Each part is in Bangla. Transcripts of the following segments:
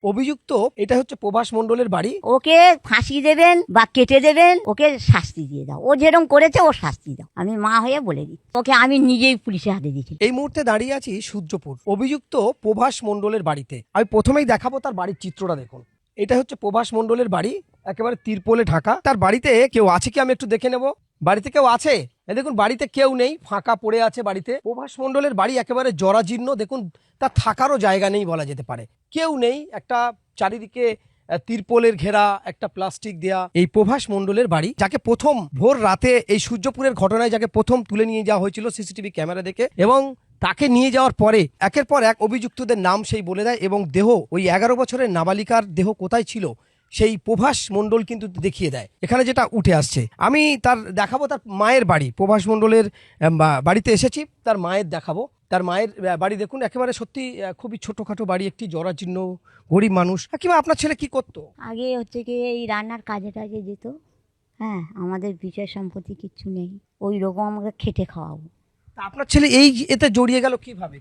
অভিযুক্ত এটা হচ্ছে প্রভাস মণ্ডলের বাড়ি। ওকে ফাঁসি দেবেন বা কেটে দেবেন, ওকে শাস্তি দিয়ে দাও। ও যেরকম করেছে ও শাস্তি দাও। আমি মা হয়ে বলে দিই, ওকে আমি নিজেই পুলিশের হাতে দিয়েছি। এই মুহূর্তে দাঁড়িয়ে আছি সূর্যপুর অভিযুক্ত প্রভাস মণ্ডলের বাড়িতে। আমি প্রথমেই দেখাবো তার বাড়ির চিত্রটা। দেখুন, এটা হচ্ছে প্রভাস মণ্ডলের বাড়ি, একেবারে তিরপলে ঢাকা। তার বাড়িতে কেউ আছে কি আমি একটু দেখে নেব। বাড়িতে কেউ আছে? দেখুন, বাড়িতে কেউ নেই, ফাঁকা পড়ে আছে বাড়িতে। প্রভাস মণ্ডলের বাড়ি একেবারে জরাজীর্ণ। দেখুন, তার থাকারও জায়গা নেই বলা যেতে পারে, কেউ নেই। একটা চারিদিকে তিরপলের ঘেরা, একটা প্লাস্টিক দেয়া এই প্রভাস মণ্ডলের বাড়ি, যাকে প্রথম ভোর রাতে এই সূর্যপুরের ঘটনায় যাকে প্রথম তুলে নিয়ে যাওয়া হয়েছিল সিসিটিভি ক্যামেরা দেখে, এবং তাকে নিয়ে যাওয়ার পরে একের পর এক অভিযুক্তদের নাম সেই বলে দেয়, এবং দেহ ওই 11 বছরের নাবালিকার দেহ কোথায় ছিল সেই প্রভাস মণ্ডল কিন্তু দেখিয়ে দেয়। এখানে যেটা উঠে আসছে, আমি তার দেখাবো তার মায়ের বাড়ি। প্রভাস মণ্ডলের বাড়িতে এসেছি, তার মায়ের দেখাবো। তার মায়ের বাড়ি দেখুন, একেবারে সত্যি খুবই ছোটখাটো বাড়ি, একটি জরাজীর্ণ, গরিব মানুষ। কিংবা আপনার ছেলে কি করতো? আগে হচ্ছে কি এই রান্নার কাজে টাজে যেত। হ্যাঁ, আমাদের বিষয় সম্পত্তি কিচ্ছু নেই, ওই রকম আমাকে খেটে খাওয়াবো। আপনার ছেলে এই এতে জড়িয়ে গেল কিভাবে?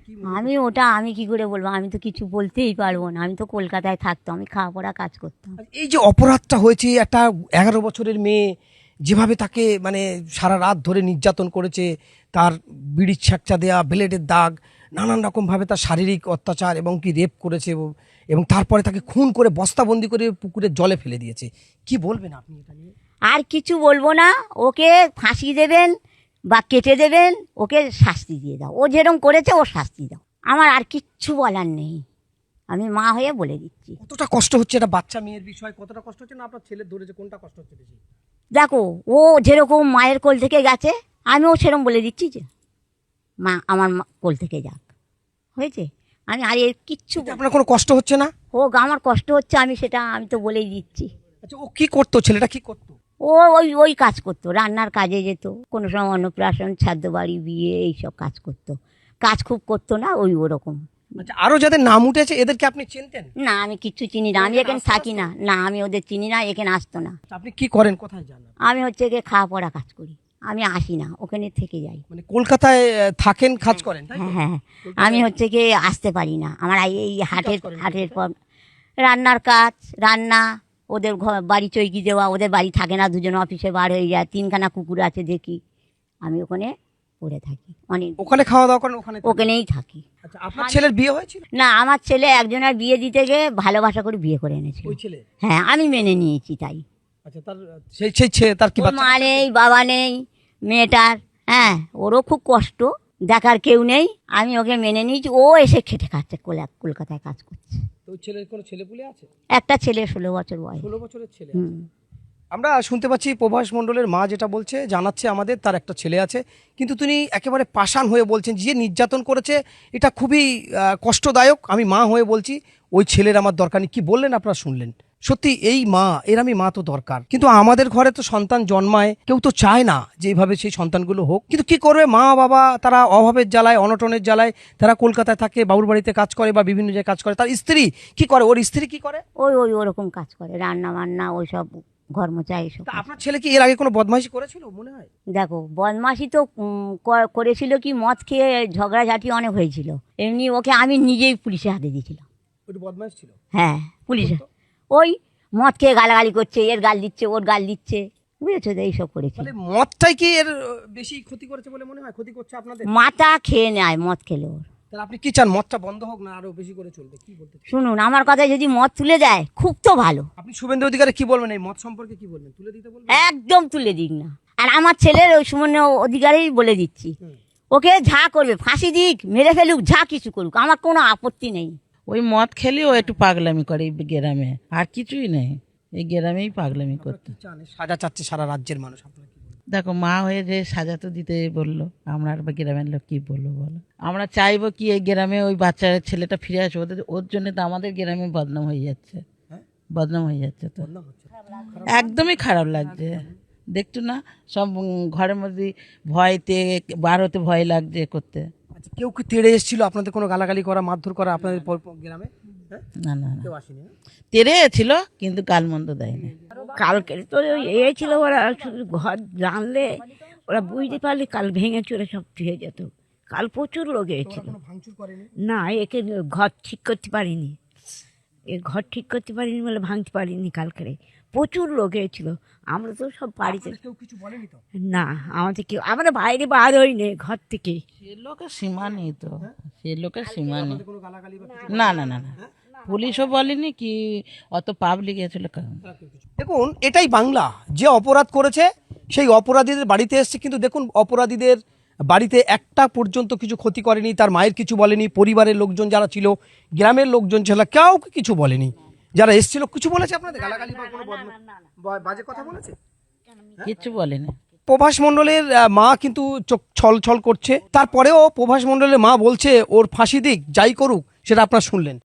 আমি কি করে বলবো? আমি তো কিছু বলতেই পারবো না। আমি তো কলকাতায় থাকতাম, আমি খাওয়া পড়া কাজ করতাম। এই যে অপরাধটা হয়েছে, একটা 11 বছরের মেয়ে যেভাবে তাকে মানে সারা রাত ধরে নির্যাতন করেছে, তার বিড়ির ছ্যাঁকচা দেয়া, ব্লেডের দাগ, নানান রকমভাবে তার শারীরিক অত্যাচার এবং কি রেপ করেছে, এবং তারপরে তাকে খুন করে বস্তাবন্দি করে পুকুরের জলে ফেলে দিয়েছে। কি বলবেন আপনি এটা নিয়ে? আর কিছু বলবো না। ওকে ফাঁসি দেবেন বা কেটে দেবেন, ওকে শাস্তি দিয়ে দাও। ও যেরকম করেছে ও শাস্তি দাও। আমার আর কিচ্ছু বলার নেই, আমি মা হয়ে বলে দিচ্ছি। কতটা কষ্ট হচ্ছে এটা বাচ্চা মেয়ের বিষয়? কতটা কষ্ট হচ্ছে না আপনার ছেলের ধরেছে, কোনটা কষ্ট হচ্ছে বেশি? দেখো, ও যেরকম মায়ের কোল থেকে গেছে, আমিও সেরকম বলে দিচ্ছি যে মা আমার কোল থেকে যাক, হয়েছে। আমি আর এর কিচ্ছু আপনার কোনো কষ্ট হচ্ছে না? হোক, আমার কষ্ট হচ্ছে, আমি তো বলেই দিচ্ছি। আচ্ছা, ও কি করতো? ছেলেটা কি করতো? ও ওই ওই কাজ করতো, রান্নার কাজে যেত, কোনো সময় অন্নপ্রাশন, শ্রাদ্ধ বাড়ি, বিয়ে, এইসব কাজ করতো। কাজ খুব করতো না, ওই ওরকম। আচ্ছা, আরো যাদের নাম উঠেছে এদেরকে আপনি চিনতেন? না, আমি কিচ্ছু চিনি না, আমি এখানে থাকি না। না, আমি ওদের চিনি না, এখানে আসতো না। আপনি কি করেন, কোথায় যান? আমি হচ্ছে গিয়ে খাওয়া পড়া কাজ করি, আমি আসি না, ওখানে থেকে যাই। মানে কলকাতায় থাকেন, কাজ করেন? হ্যাঁ হ্যাঁ, আমি হচ্ছে গিয়ে আসতে পারি না। আমার এই হাটের পর রান্নার কাজ, রান্না, ওদের বাড়ি চৈকি দেওয়া। ওদের বাড়ি থাকে না, দুজন অফিসে বার হয়ে যায়। 3খানা কুকুর আছে দেখি, আমি ওখানে পড়ে থাকি। অনেক ওখানে খাওয়া দাওয়া করেন? ওখানেই থাকি। আচ্ছা, আপনার ছেলের বিয়ে হয়েছিল? না, আমার ছেলে একজনের বিয়ে দিতে গিয়ে ভালোবাসা করে বিয়ে করে এনেছিল। ওই ছেলে? হ্যাঁ, আমি মেনে নিয়েছি তাই। আচ্ছা, তার তার কি মা নেই, বাবা নেই মেয়েটার। হ্যাঁ, ওরও খুব কষ্ট, দেখার কেউ নেই। আমি ওকে মেনে নিয়েছি। ও এসে খেটে খাচ্ছে, কলকাতায় কাজ করছে। ওই ছেলের কোনো ছেলেপুলে আছে? একটা ছেলে, 16 বছর বয়স। 16 বছরের ছেলে? আমরা শুনতে পাচ্ছি প্রভাস মণ্ডলের মা যেটা বলছে, জানাচ্ছে আমাদের তার একটা ছেলে আছে, কিন্তু তিনি একেবারে পাষাণ হয়ে বলছেন যে নির্যাতন করেছে এটা খুবই কষ্টদায়ক। আমি মা হয়ে বলছি ওই ছেলের আমার দরকার নেই। কি বললেন আপনারা শুনলেন? সত্যি এই মা, আমি মা তো দরকার, কিন্তু আমাদের ঘরে তো সন্তান জন্মায়, কেউ তো চায় না যে এইভাবে সেই সন্তানগুলো হোক। কিন্তু কি করবে, মা বাবা তারা অভাবের জ্বালায়, অনটনের জ্বালায় তারা কলকাতায় থাকে, বাবুর বাড়িতে কাজ করে বা বিভিন্ন জায়গায় কাজ করে। তার স্ত্রী কি করে? ওর স্ত্রী কি করে? ওই ওই ওরকম কাজ করে, রান্না বান্না, ওইসব ঘর মোছা, এইসব। আপনার ছেলে কি এর আগে কোনো বদমাইশি করেছিল মনে হয়? দেখো, বদমাশি তো করেছিল কি, মদ খেয়ে ঝগড়াঝাটি অনেক হয়েছিল। এমনি ওকে আমি নিজেই পুলিশের হাতে দিয়েছিলাম। ওটা বদমাইশ ছিল? হ্যাঁ, পুলিশে ওই মদ খেয়ে গালাগালি করছে, এর গাল দিচ্ছে, ওর গাল দিচ্ছে, বুঝেছো তো, এইসব করেছে। মানে মদটাই কি এর বেশি ক্ষতি করেছে বলে মনে হয়? ক্ষতি করছে আপনাদের? মাথা খেয়ে নেয় মদ খেলে ওর। তাহলে আপনি কি চান, মদটা বন্ধ হোক না আরো বেশি করে চলবে? কি বলতে চান? শুনুন, আমার কথায় যদি মদ তুলে দেয় খুব তো ভালো। আপনি শুভেন্দু অধিকারী কি বলবেন এই মদ সম্পর্কে? কি বলবেন? তুলে দিতে বলবেন? একদম তুলে দিক না। আর আমার ছেলের ওই সুমন্য অধিকারী বলে দিচ্ছি, ওকে যা করবে, ফাঁসি দিক, মেরে ফেলুক, যা কিছু করুক, আমার কোনো আপত্তি নেই। ওই মদ খেলেও একটু পাগলামি করে এই গ্রামে, আর কিছুই নেই, এই গ্রামেই পাগলামি করতে। সাজা চাচ্ছে সারা রাজ্যের মানুষ, আপনারা কি বলবেন? দেখো, মা হয়ে যে সাজা তো দিতে বললো, আমরা আর গ্রামের লোক কি বলবো বলো? আমরা চাইবো কি এই গ্রামে ওই বাচ্চার ছেলেটা ফিরে আসে? ওর জন্য তো আমাদের গ্রামে বদনাম হয়ে যাচ্ছে। বদনাম হয়ে যাচ্ছে তো, একদমই খারাপ লাগছে। দেখতো না, সব ঘরের মধ্যে ভয়তে বার হতে ভয় লাগছে করতে। আচ্ছা, কেউ কি তেড়ে এসেছিল আপনাদের, কোনো গালাগালি করা, মারধর করা আপনাদের গ্রামে? না না না, কেউ আসেনি? তেরে ছিল কিন্তু গালমন্দ দেয়নি। কালকে তো এই ছিল, ওরা শুধু ঘর জানলে, ওরা বুঝতে পারলে কাল ভেঙে চুরে সব ধুয়ে যেত। কাল প্রচুর লোক এসেছিল। ভাঙচুর করেনি? না, একে ঘর ঠিক করতে পারিনি, এ ঘর ঠিক করতে পারিনি বলে ভাঙতে পারিনি কালকে। প্রচুর লোক এসেছিল, আমরা তো সব বাড়িতে। কেউ কিছু বলেনি তো? না, আমাদের কেউ, আমরা বাইরে বার হইনি ঘর থেকে। সে লোকের সীমা নেই তো, সে লোকের সীমা নেই। কোনো গালাগালি বা কিছু? না না না না, পুলিশও বলেনি কি, অত পাবলিক এসেছিল কারণ। দেখুন, এটাই বাংলা। যে অপরাধ করেছে সেই অপরাধীদের বাড়িতে এসছে, কিন্তু দেখুন অপরাধীদের বাড়িতে একটা পর্যন্ত কিছু ক্ষতি করেনি, তার মায়ের কিছু বলেনি, পরিবারের লোকজন যারা ছিল, গ্রামের লোকজন ছিল, কাউকে কিছু বলেনি। যারা এসেছিল কিছু বলেছে আপনাদের গালাগালি বা কোনো বাজে কথা বলেছে? কিচ্ছু বলেনি। প্রভাস মণ্ডলের মা কিন্তু চোখ ছল ছল করছে, তারপরেও প্রভাস মণ্ডলের মা বলছে ওর ফাঁসি দিক, যাই করুক, সেটা আপনারা শুনলেন।